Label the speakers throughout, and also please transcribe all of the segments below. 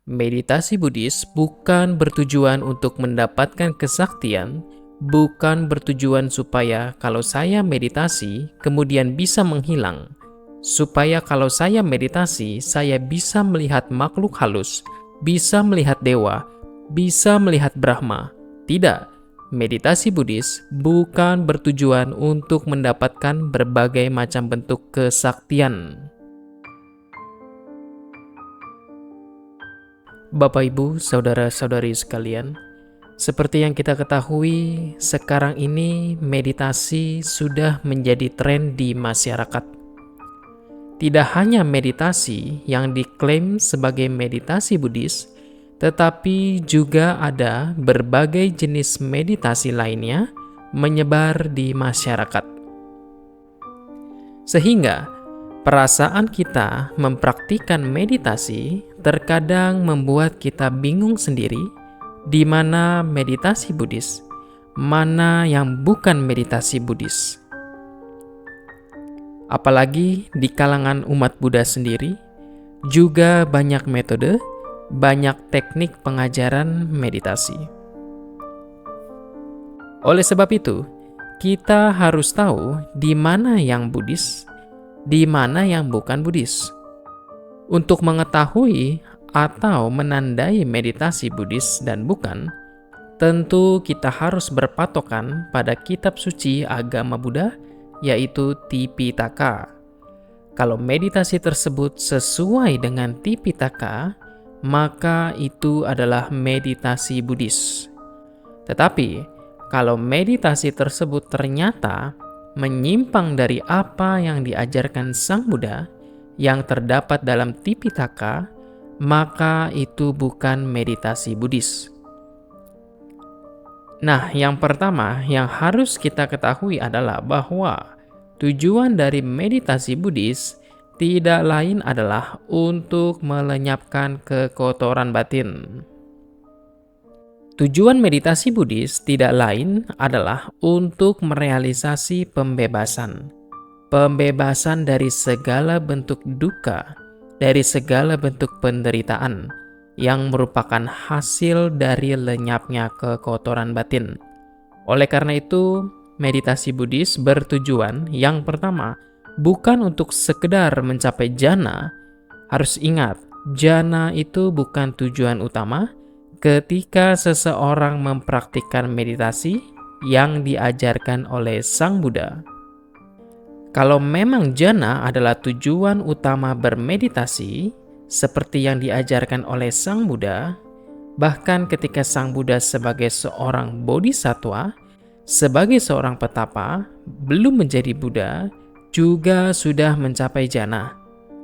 Speaker 1: Meditasi Buddhis bukan bertujuan untuk mendapatkan kesaktian, bukan bertujuan supaya kalau saya meditasi, kemudian bisa menghilang. Supaya kalau saya meditasi, saya bisa melihat makhluk halus, bisa melihat dewa, bisa melihat Brahma. Tidak, meditasi Buddhis bukan bertujuan untuk mendapatkan berbagai macam bentuk kesaktian. Bapak, Ibu, saudara-saudari sekalian, seperti yang kita ketahui, sekarang ini meditasi sudah menjadi tren di masyarakat. Tidak hanya meditasi yang diklaim sebagai meditasi Buddhis, tetapi juga ada berbagai jenis meditasi lainnya menyebar di masyarakat. Sehingga perasaan kita mempraktikkan meditasi terkadang membuat kita bingung sendiri di mana meditasi Buddhis, mana yang bukan meditasi Buddhis. Apalagi di kalangan umat Buddha sendiri, juga banyak metode, banyak teknik pengajaran meditasi. Oleh sebab itu, kita harus tahu di mana yang Buddhis, di mana yang bukan Buddhis. Untuk mengetahui atau menandai meditasi Buddhis dan bukan, tentu kita harus berpatokan pada kitab suci agama Buddha, yaitu Tipitaka. Kalau meditasi tersebut sesuai dengan Tipitaka, maka itu adalah meditasi Buddhis. Tetapi, kalau meditasi tersebut ternyata menyimpang dari apa yang diajarkan Sang Buddha yang terdapat dalam Tipitaka, maka itu bukan meditasi Buddhis. Nah, yang pertama yang harus kita ketahui adalah bahwa tujuan dari meditasi Buddhis tidak lain adalah untuk melenyapkan kekotoran batin. Tujuan meditasi Buddhis tidak lain adalah untuk merealisasi pembebasan. Pembebasan dari segala bentuk duka, dari segala bentuk penderitaan, yang merupakan hasil dari lenyapnya kekotoran batin. Oleh karena itu, meditasi Buddhis bertujuan yang pertama, bukan untuk sekedar mencapai jhana. Harus ingat, jhana itu bukan tujuan utama ketika seseorang mempraktikkan meditasi yang diajarkan oleh Sang Buddha. Kalau memang jhana adalah tujuan utama bermeditasi, seperti yang diajarkan oleh Sang Buddha, bahkan ketika Sang Buddha sebagai seorang bodhisattva, sebagai seorang petapa, belum menjadi Buddha, juga sudah mencapai jhana.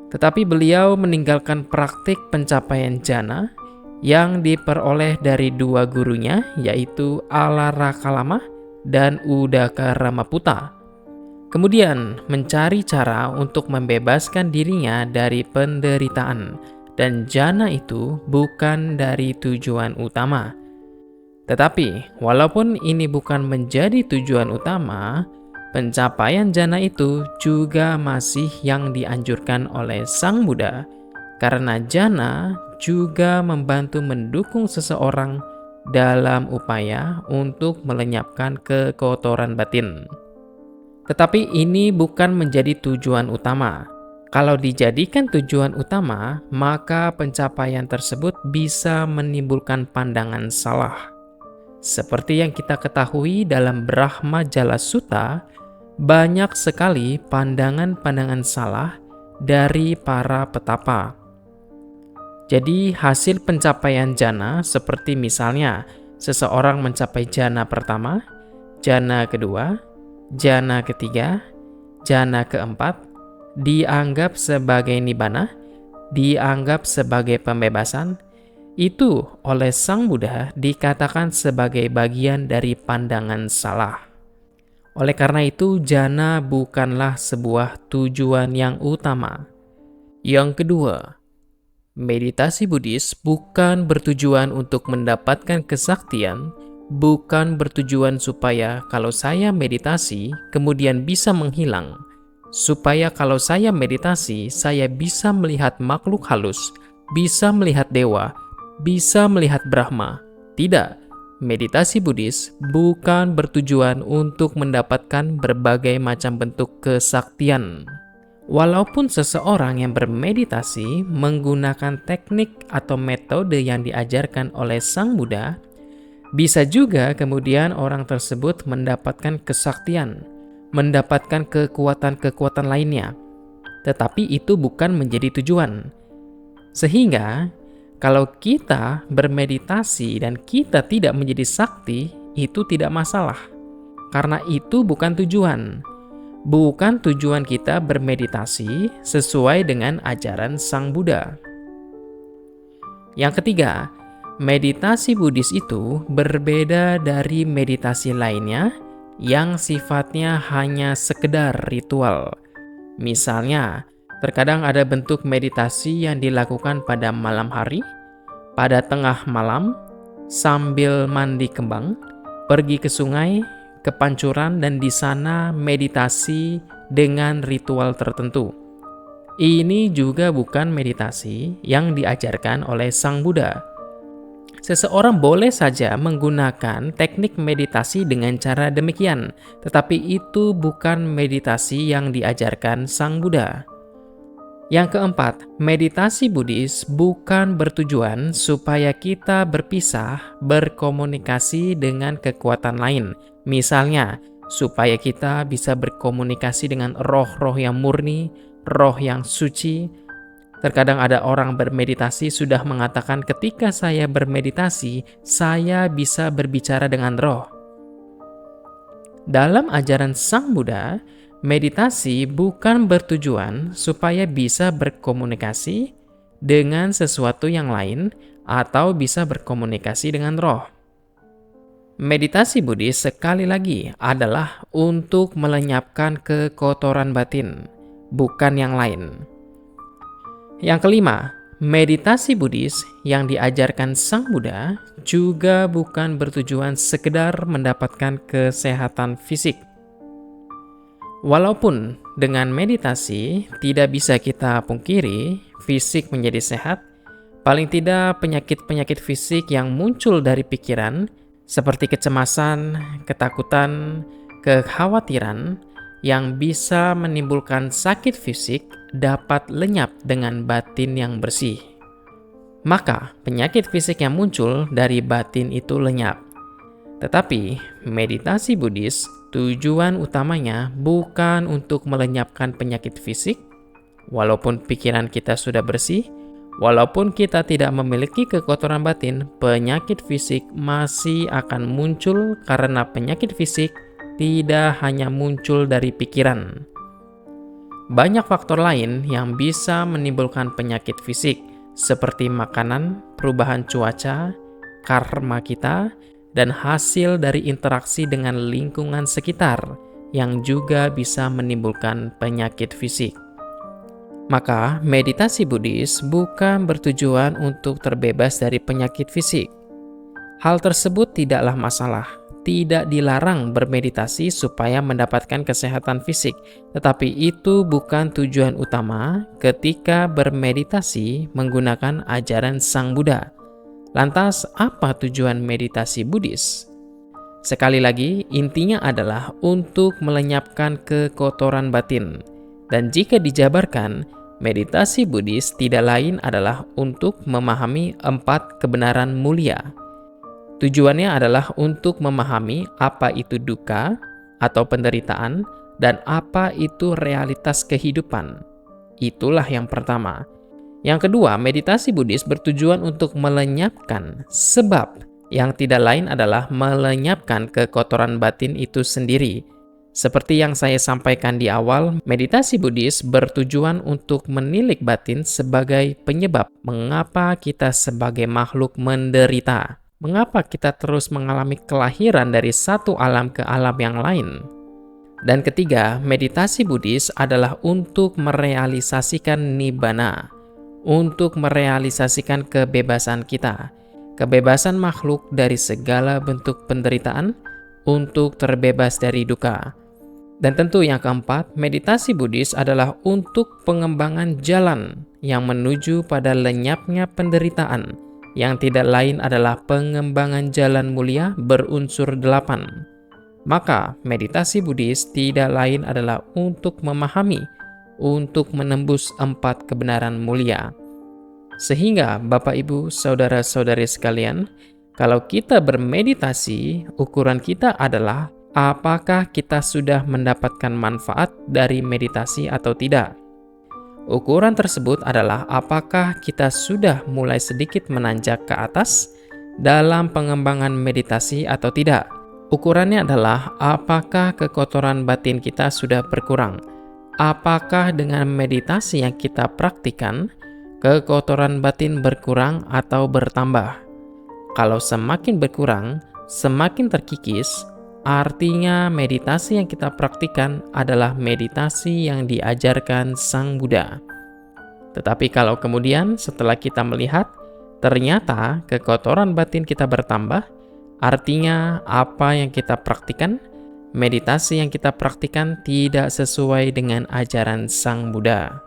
Speaker 1: Tetapi beliau meninggalkan praktik pencapaian jhana yang diperoleh dari dua gurunya, yaitu Alarakalama dan Udakaramaputta. Kemudian mencari cara untuk membebaskan dirinya dari penderitaan, dan jhana itu bukan dari tujuan utama. Tetapi, walaupun ini bukan menjadi tujuan utama, pencapaian jhana itu juga masih yang dianjurkan oleh Sang Buddha, karena jhana juga membantu mendukung seseorang dalam upaya untuk melenyapkan kekotoran batin. Tetapi ini bukan menjadi tujuan utama. Kalau dijadikan tujuan utama, maka pencapaian tersebut bisa menimbulkan pandangan salah. Seperti yang kita ketahui dalam Brahmajala Sutta, banyak sekali pandangan-pandangan salah dari para petapa. Jadi hasil pencapaian jhana seperti misalnya seseorang mencapai jhana pertama, jhana kedua, jhana ketiga, jhana keempat, dianggap sebagai nibbana, dianggap sebagai pembebasan, itu oleh Sang Buddha dikatakan sebagai bagian dari pandangan salah. Oleh karena itu, jhana bukanlah sebuah tujuan yang utama. Yang kedua, meditasi Buddhis bukan bertujuan untuk mendapatkan kesaktian, bukan bertujuan supaya kalau saya meditasi, kemudian bisa menghilang. Supaya kalau saya meditasi, saya bisa melihat makhluk halus, bisa melihat dewa, bisa melihat Brahma. Tidak, meditasi Buddhis bukan bertujuan untuk mendapatkan berbagai macam bentuk kesaktian. Walaupun seseorang yang bermeditasi menggunakan teknik atau metode yang diajarkan oleh Sang Buddha, bisa juga kemudian orang tersebut mendapatkan kesaktian, mendapatkan kekuatan-kekuatan lainnya. Tetapi itu bukan menjadi tujuan. Sehingga, kalau kita bermeditasi dan kita tidak menjadi sakti, itu tidak masalah. Karena itu bukan tujuan. Bukan tujuan kita bermeditasi sesuai dengan ajaran Sang Buddha. Yang ketiga, meditasi Buddhis itu berbeda dari meditasi lainnya yang sifatnya hanya sekedar ritual. Misalnya, terkadang ada bentuk meditasi yang dilakukan pada malam hari, pada tengah malam, sambil mandi kembang, pergi ke sungai, ke pancuran, dan di sana meditasi dengan ritual tertentu. Ini juga bukan meditasi yang diajarkan oleh Sang Buddha. Seseorang boleh saja menggunakan teknik meditasi dengan cara demikian, tetapi itu bukan meditasi yang diajarkan Sang Buddha. Yang keempat, meditasi Buddhis bukan bertujuan supaya kita berpisah berkomunikasi dengan kekuatan lain. Misalnya, supaya kita bisa berkomunikasi dengan roh-roh yang murni, roh yang suci. Terkadang ada orang bermeditasi sudah mengatakan ketika saya bermeditasi, saya bisa berbicara dengan roh. Dalam ajaran Sang Buddha, meditasi bukan bertujuan supaya bisa berkomunikasi dengan sesuatu yang lain atau bisa berkomunikasi dengan roh. Meditasi Buddhis sekali lagi adalah untuk melenyapkan kekotoran batin, bukan yang lain. Yang kelima, meditasi Buddhis yang diajarkan Sang Buddha juga bukan bertujuan sekedar mendapatkan kesehatan fisik. Walaupun dengan meditasi tidak bisa kita pungkiri fisik menjadi sehat, paling tidak penyakit-penyakit fisik yang muncul dari pikiran seperti kecemasan, ketakutan, kekhawatiran yang bisa menimbulkan sakit fisik dapat lenyap dengan batin yang bersih. Maka penyakit fisik yang muncul dari batin itu lenyap. Tetapi meditasi Buddhis tujuan utamanya bukan untuk melenyapkan penyakit fisik, walaupun pikiran kita sudah bersih, walaupun kita tidak memiliki kekotoran batin, penyakit fisik masih akan muncul karena penyakit fisik tidak hanya muncul dari pikiran. Banyak faktor lain yang bisa menimbulkan penyakit fisik, seperti makanan, perubahan cuaca, karma kita, dan hasil dari interaksi dengan lingkungan sekitar yang juga bisa menimbulkan penyakit fisik. Maka, meditasi Buddhis bukan bertujuan untuk terbebas dari penyakit fisik. Hal tersebut tidaklah masalah. Tidak dilarang bermeditasi supaya mendapatkan kesehatan fisik, tetapi itu bukan tujuan utama ketika bermeditasi menggunakan ajaran Sang Buddha. Lantas, apa tujuan meditasi Buddhis? Sekali lagi, intinya adalah untuk melenyapkan kekotoran batin. Dan jika dijabarkan, meditasi Buddhis tidak lain adalah untuk memahami 4 kebenaran mulia. Tujuannya adalah untuk memahami apa itu duka atau penderitaan dan apa itu realitas kehidupan. Itulah yang pertama. Yang kedua, meditasi Buddhis bertujuan untuk melenyapkan sebab yang tidak lain adalah melenyapkan kekotoran batin itu sendiri. Seperti yang saya sampaikan di awal, meditasi Buddhis bertujuan untuk menilik batin sebagai penyebab mengapa kita sebagai makhluk menderita. Mengapa kita terus mengalami kelahiran dari satu alam ke alam yang lain? Dan ketiga, meditasi Buddhis adalah untuk merealisasikan nibbana, untuk merealisasikan kebebasan kita, kebebasan makhluk dari segala bentuk penderitaan, untuk terbebas dari duka. Dan tentu yang keempat, meditasi Buddhis adalah untuk pengembangan jalan yang menuju pada lenyapnya penderitaan, yang tidak lain adalah pengembangan jalan mulia berunsur 8. Maka meditasi Buddhis tidak lain adalah untuk memahami, untuk menembus 4 kebenaran mulia. Sehingga Bapak Ibu, saudara-saudari sekalian, kalau kita bermeditasi, ukuran kita adalah apakah kita sudah mendapatkan manfaat dari meditasi atau tidak. Ukuran tersebut adalah apakah kita sudah mulai sedikit menanjak ke atas dalam pengembangan meditasi atau tidak. Ukurannya adalah apakah kekotoran batin kita sudah berkurang. Apakah dengan meditasi yang kita praktikan, kekotoran batin berkurang atau bertambah? Kalau semakin berkurang, semakin terkikis, artinya meditasi yang kita praktikan adalah meditasi yang diajarkan Sang Buddha. Tetapi kalau kemudian setelah kita melihat, ternyata kekotoran batin kita bertambah, artinya apa yang kita praktikan, meditasi yang kita praktikan tidak sesuai dengan ajaran Sang Buddha.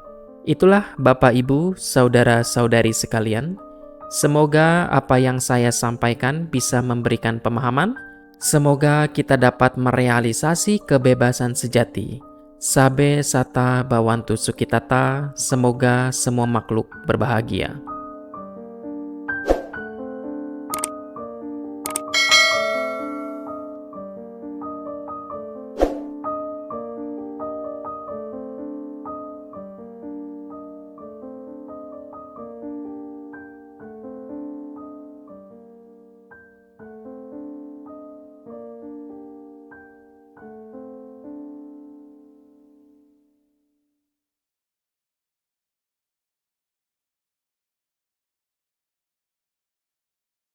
Speaker 1: Itulah Bapak Ibu, saudara-saudari sekalian. Semoga apa yang saya sampaikan bisa memberikan pemahaman. Semoga kita dapat merealisasi kebebasan sejati. Sabe sata bawantu sukitata, semoga semua makhluk berbahagia.